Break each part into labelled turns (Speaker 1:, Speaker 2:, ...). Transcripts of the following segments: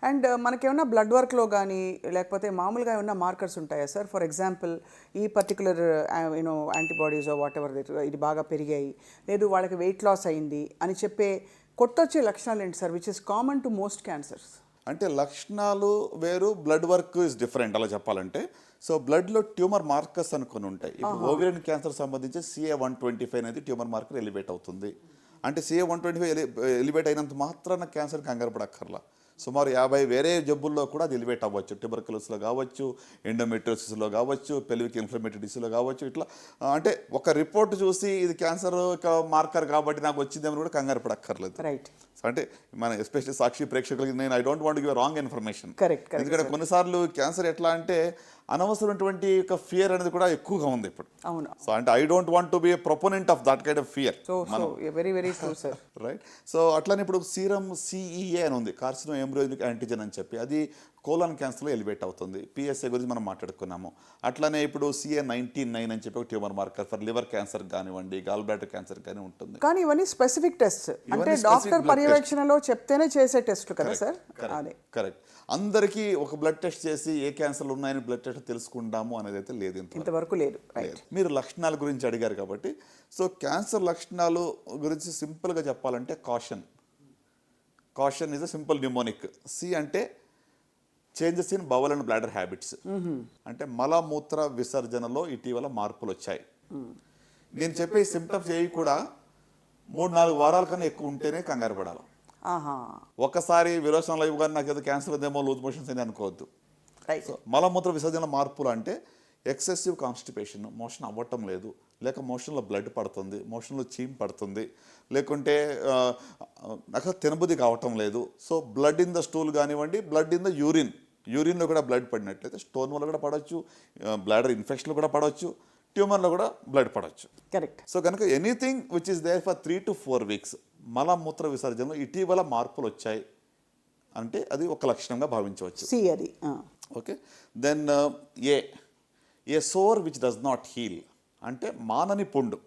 Speaker 1: And మనకేమన్నా blood వర్క్లో కానీ లేకపోతే మామూలుగా ఏమన్నా మార్కర్స్ ఉంటాయా సార్? ఫర్ ఎగ్జాంపుల్ ఈ particular you know antibodies what ever ఇది బాగా పెరిగాయి, లేదు వాళ్ళకి వెయిట్ లాస్ అయింది అని చెప్పే కొట్టొచ్చే లక్షణాలు ఏంటి sir, which is common to most cancers?
Speaker 2: అంటే లక్షణాలు వేరు, బ్లడ్ వర్క్ ఇస్ డిఫరెంట్ అలా చెప్పాలంటే. సో బ్లడ్లో ట్యూమర్ మార్కర్స్ అనుకుని ఉంటాయి. ఇప్పుడు ఓవేరియన్ క్యాన్సర్ సంబంధించి CA-125 అనేది ట్యూమర్ మార్కర్ ఎలివేట్ అవుతుంది. అంటే CA-125 ఎలివేట్ అయినంత మాత్రాన క్యాన్సర్ కంగారు పడక్కర్లా. సుమారు 50 వేరే జబ్బుల్లో కూడా అది ఎలివేట్ అవ్వచ్చు. ట్యూబర్కులోస్లో కావచ్చు, ఎండోమెట్రియోసిస్లో కావచ్చు, పెల్విక్ ఇన్ఫ్లమేటరీ డిసీజ్లో కావచ్చు. ఇట్లా అంటే ఒక రిపోర్ట్ చూసి ఇది క్యాన్సర్ మార్కర్ కాబట్టి నాకు వచ్చిందేమని కూడా కంగారు పడక్కర్లేదు.
Speaker 1: రైట్.
Speaker 2: అంటే మన ఎస్పెషల్లీ సాక్షి ప్రేక్షకులకి నేను I don't want give wrong information.
Speaker 1: Correct.
Speaker 2: ఎందుకంటే కొన్నిసార్లు క్యాన్సర్ ఎట్లా అంటే అనవసరమైనటువంటి ఒక ఫియర్ అనేది కూడా ఎక్కువగా ఉంది ఇప్పుడు.
Speaker 1: అవును.
Speaker 2: సో అంటే I don't want to be a proponent of that kind of fear.
Speaker 1: So very very true sir.
Speaker 2: Right. So అట్లానే ఇప్పుడు సీరం CEA అని ఉంది, కార్సినో ఎంబ్రియోనిక్ యాంటీజెన్ అని చెప్పి, అది కోలాన్ క్యాన్సర్లో ఎలివేట్ అవుతుంది. PSA గురించి మనం మాట్లాడుకున్నాము. అట్లానే ఇప్పుడు CA-99 అని చెప్పి ఒక tumour marker for liver cancer కానివ్వండి, గాల్ బ్లాడర్ క్యాన్సర్ కానీ ఉంటుంది.
Speaker 1: కానీ ఇవన్నీ స్పెసిఫిక్ టెస్ట్, అంటే డాక్టర్ పర్యవేక్షణలో చెప్తేనే చేసే టెస్ట్ కదా సార్? అదే
Speaker 2: కరెక్ట్. అందరికీ ఒక బ్లడ్ టెస్ట్ చేసి ఏ క్యాన్సర్లు ఉన్నాయని బ్లడ్ టెస్ట్ తెలుసుకుంటాము అనేది అయితే లేదు,
Speaker 1: ఇంతవరకు లేదు.
Speaker 2: మీరు లక్షణాల గురించి అడిగారు కాబట్టి, సో క్యాన్సర్ లక్షణాలు గురించి సింపుల్గా చెప్పాలంటే caution is a simple mnemonic. C అంటే changes in bowel and bladder habits, అంటే మలమూత్ర విసర్జనలో ఇటీవల మార్పులు వచ్చాయి. నేను చెప్పే సిమ్టమ్స్ ఏవి కూడా 3-4 వారాల కన్నా ఎక్కువ ఉంటేనే కంగారు పడాలి. ఒకసారి విరోచనలో ఇవ్వగానే నాకు ఏదో క్యాన్సర్ ఉందేమో, లూజ్ మోషన్స్ అని అనుకోవద్దు. సో మలమూత్ర విసర్జన మార్పులు అంటే ఎక్సెసివ్ కాన్స్టిపేషన్, మోషన్ అవ్వటం లేదు, లేక మోషన్లో బ్లడ్ పడుతుంది, మోషన్లో చీమ్ పడుతుంది, లేకుంటే నాకు తినబుద్ధి కావటం లేదు. So blood in the stool కానివ్వండి, బ్లడ్ ఇన్ ద యూరిన్లో కూడా బ్లడ్ పడినట్లయితే స్టోన్ వల్ల కూడా పడవచ్చు, బ్లాడర్ ఇన్ఫెక్షన్లో కూడా పడవచ్చు, ట్యూమర్లో కూడా బ్లడ్ పడవచ్చు.
Speaker 1: కరెక్ట్.
Speaker 2: సో కనుక anything which is there for 3 to 4 weeks మలమూత్ర విసర్జనలో ఇటీవల మార్పులు వచ్చాయి అంటే అది ఒక లక్షణంగా భావించవచ్చు.
Speaker 1: అది
Speaker 2: okay. Then a sore which does not heal, అంటే మానని పుండు.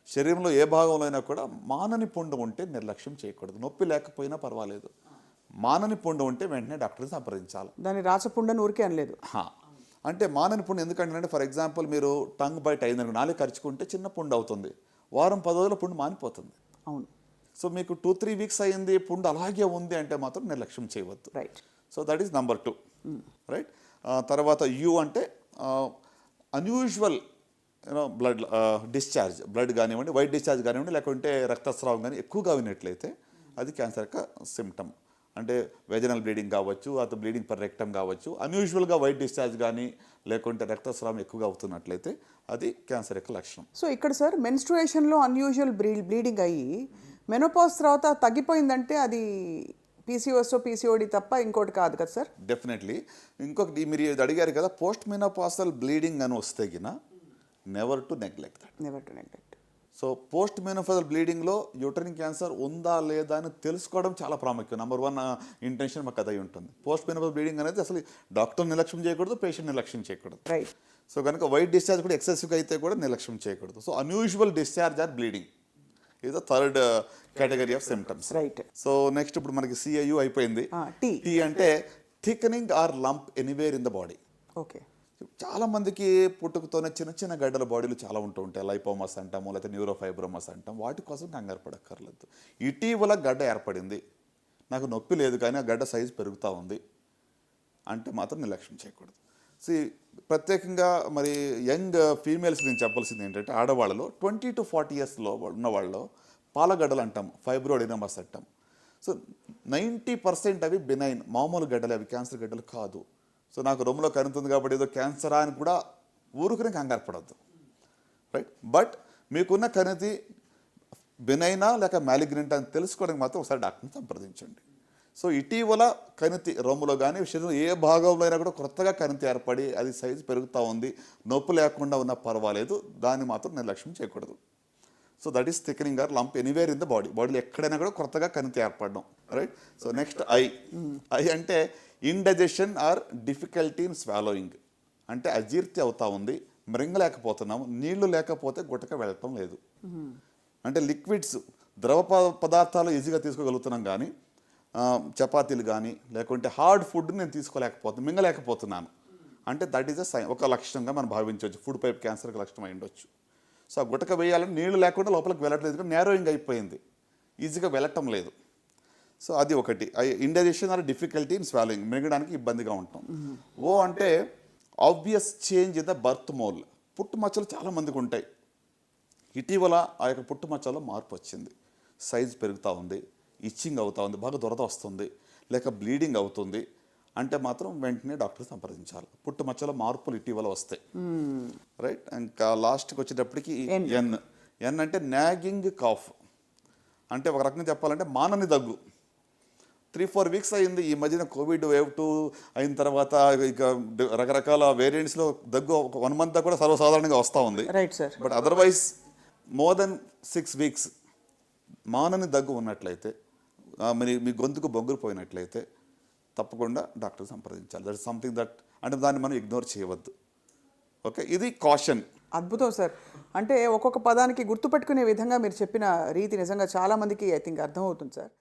Speaker 2: శరీరంలో ఏ భాగంలో అయినా కూడా మానని పుండు ఉంటే నిర్లక్ష్యం చేయకూడదు. నొప్పి లేకపోయినా పర్వాలేదు, మానని పుండు ఉంటే వెంటనే డాక్టర్ని సంప్రదించాలి.
Speaker 1: దాన్ని రాచపుండని ఊరికే అనలేదు.
Speaker 2: అంటే మానని పుండు ఎందుకంటే, ఫర్ ఎగ్జాంపుల్ మీరు టంగ్ బైట్ అయిందని నాలుగు ఖర్చుకుంటే చిన్న పుండు అవుతుంది, వారం 10 రోజుల పుండు మానిపోతుంది.
Speaker 1: అవును.
Speaker 2: సో మీకు 2-3 weeks అయింది, పుండు అలాగే ఉంది అంటే మాత్రం నిర్లక్ష్యం చేయవద్దు.
Speaker 1: Right.
Speaker 2: So that is number 2. Right. తర్వాత U అంటే అన్యూజువల్ బ్లడ్ డిశ్చార్జ్, బ్లడ్ కానివ్వండి, వైట్ డిశ్చార్జ్ కానివ్వండి, లేకుంటే రక్తస్రావం కానీ ఎక్కువగా వినట్లయితే అది క్యాన్సర్ యొక్క సిమ్టమ్. అంటే వెజనల్ బ్లీడింగ్ కావచ్చు, అతను బ్లీడింగ్ పర్ రెక్టమ్ కావచ్చు, అన్యూజువల్గా వైట్ డిశ్చార్జ్ కానీ లేకుంటే రక్తస్రావం ఎక్కువగా అవుతున్నట్లయితే అది క్యాన్సర్ యొక్క లక్షణం.
Speaker 1: సో ఇక్కడ సార్ మెన్స్ట్రుయేషన్లో అన్యూజువల్ బ్లీడింగ్ అయ్యి మెనోపాజ్ తర్వాత తగ్గిపోయిందంటే అది PCOD తప్ప ఇంకోటి కాదు కదా సార్?
Speaker 2: డెఫినెట్లీ. ఇంకొకటి మీరు అడిగారు కదా, పోస్ట్ మెనోపాజల్ బ్లీడింగ్ అని వస్తే గిన never to neglect that. So post menopausal బ్లీడింగ్లో యూటరిన్ క్యాన్సర్ ఉందా లేదా అని తెలుసుకోవడం చాలా ప్రాముఖ్యం. నెంబర్ 1 ఇంటెన్షన్ మాకు అదై ఉంటుంది. పోస్ట్ మెనోపాజల్ బ్లీడింగ్ అనేది అసలు డాక్టర్ నిర్లక్ష్యం చేయకూడదు, పేషెంట్ నిర్లక్ష్యం చేయకూడదు.
Speaker 1: రైట్.
Speaker 2: సో కనుక వైట్ డిశ్చార్జ్ కూడా ఎక్సెసివ్గా అయితే కూడా నిర్లక్ష్యం చేయకూడదు. So unusual discharge are bleeding is the third category of symptoms.
Speaker 1: Right.
Speaker 2: So next ఇప్పుడు మనకి CIU అయిపోయింది.
Speaker 1: T
Speaker 2: అంటే thickening or lump anywhere in the body.
Speaker 1: Okay.
Speaker 2: చాలా మందికి పుట్టుకతోనే చిన్న చిన్న గడ్డల బాడీలు చాలా ఉంటూ ఉంటాయి. లైపోమస్ అంటాము, లేకపోతే న్యూరోఫైబ్రోమస్ అంటాం. వాటి కోసం కంగారు పడక్కర్లేదు. ఇటీవల గడ్డ ఏర్పడింది, నాకు నొప్పి లేదు కానీ ఆ గడ్డ సైజు పెరుగుతూ ఉంది అంటే మాత్రం నిర్లక్ష్యం చేయకూడదు. ప్రత్యేకంగా మరి యంగ్ ఫీమేల్స్ నేను చెప్పాల్సింది ఏంటంటే, ఆడవాళ్ళలో 20 to 40 yearsలో ఉన్న వాళ్ళలో పాలగడ్డలు అంటాం, ఫైబ్రోడినమస్ అంటాం. సో 90% అవి బినైన్, మామూలు గడ్డలు, అవి క్యాన్సర్ గడ్డలు కాదు. సో నాకు రొమ్ములో కనుతుంది కాబట్టి ఏదో క్యాన్సరా అని కూడా ఊరుకునే కంగారు పడద్దు. రైట్. బట్ మీకున్న కణితి బినైనా లేక మ్యాలిగ్నెంట్ అని తెలుసుకోవడానికి మాత్రం ఒకసారి డాక్టర్ని సంప్రదించండి. సో ఇటీవల కణితి రొమ్ములో కానీ శరీరం ఏ భాగంలో అయినా కూడా కొత్తగా కణితి ఏర్పడి అది సైజు పెరుగుతూ ఉంది, నొప్పి లేకుండా ఉన్నా పర్వాలేదు, దాన్ని మాత్రం నిర్లక్ష్యం చేయకూడదు. So that is thickening or lump anywhere in the బాడీలో ఎక్కడైనా కూడా కొత్తగా కణితి ఏర్పడడం. రైట్. సో నెక్స్ట్ ఐ అంటే indigestion or difficulty in swallowing, అంటే అజీర్తి అవుతా ఉంది, మృంగలేకపోతున్నాము, నీళ్లు లేకపోతే గుట్టక వెళ్ళటం లేదు. అంటే లిక్విడ్స్, ద్రవ పదార్థాలు ఈజీగా తీసుకోగలుగుతున్నాం కానీ చపాతీలు కానీ లేకుంటే హార్డ్ ఫుడ్ నేను తీసుకోలేకపోతున్నాను, మింగలేకపోతున్నాను అంటే దట్ ఈస్ ఒక లక్షణంగా మనం భావించవచ్చు. ఫుడ్ పైప్ క్యాన్సర్కి లక్షణం అయి ఉండొచ్చు. సో ఆ గుటక వేయాలని నీళ్లు లేకుండా లోపలికి వెళ్ళట్లేదు, నేరోయింగ్ అయిపోయింది, ఈజీగా వెళ్ళటం లేదు. సో అది ఒకటి. ఇండైజెషన్ ఆర్ డిఫికల్టీ ఇన్ స్వాలింగ్, మింగడానికి ఇబ్బందిగా ఉంటాం. ఓ అంటే obvious change in the birth mole, పుట్టు మచ్చలు చాలా మందికి ఉంటాయి. ఇటీవల ఆ యొక్క పుట్టు మచ్చలో మార్పు వచ్చింది, సైజ్ పెరుగుతూ ఉంది, ఇచ్చింగ్ అవుతూ ఉంది, బాగా దురద వస్తుంది, లేక బ్లీడింగ్ అవుతుంది అంటే మాత్రం వెంటనే డాక్టర్ సంప్రదించాలి. పుట్టు మచ్చలో మార్పులు ఇటీవల వస్తాయి, రైట్. ఇంకా లాస్ట్కి వచ్చేటప్పటికి ఎన్ అంటే నాగింగ్ కాఫ్, అంటే ఒక రకంగా చెప్పాలంటే మానని దగ్గు. 3-4 వీక్స్ అయింది ఈ మధ్యన కోవిడ్ వేవ్ 2 అయిన తర్వాత, ఇక రకరకాల వేరియంట్స్లో దగ్గు 1 మంత్ కూడా సర్వసాధారణంగా వస్తూ ఉంది.
Speaker 1: Right sir.
Speaker 2: But otherwise more than 6 weeks మానని దగ్గు ఉన్నట్లయితే, మరి మీ గొంతుకు బొగ్గురు పోయినట్లయితే తప్పకుండా డాక్టర్ సంప్రదించాలి. దట్ ఇస్ సంథింగ్ దట్, అంటే దాన్ని మనం ఇగ్నోర్ చేయవద్దు. ఓకే, ఇది కాషన్.
Speaker 1: అద్భుతం సార్. అంటే ఒక్కొక్క పదానికి గుర్తుపెట్టుకునే విధంగా మీరు చెప్పిన రీతి నిజంగా చాలామందికి ఐ థింక్ అర్థమవుతుంది సార్.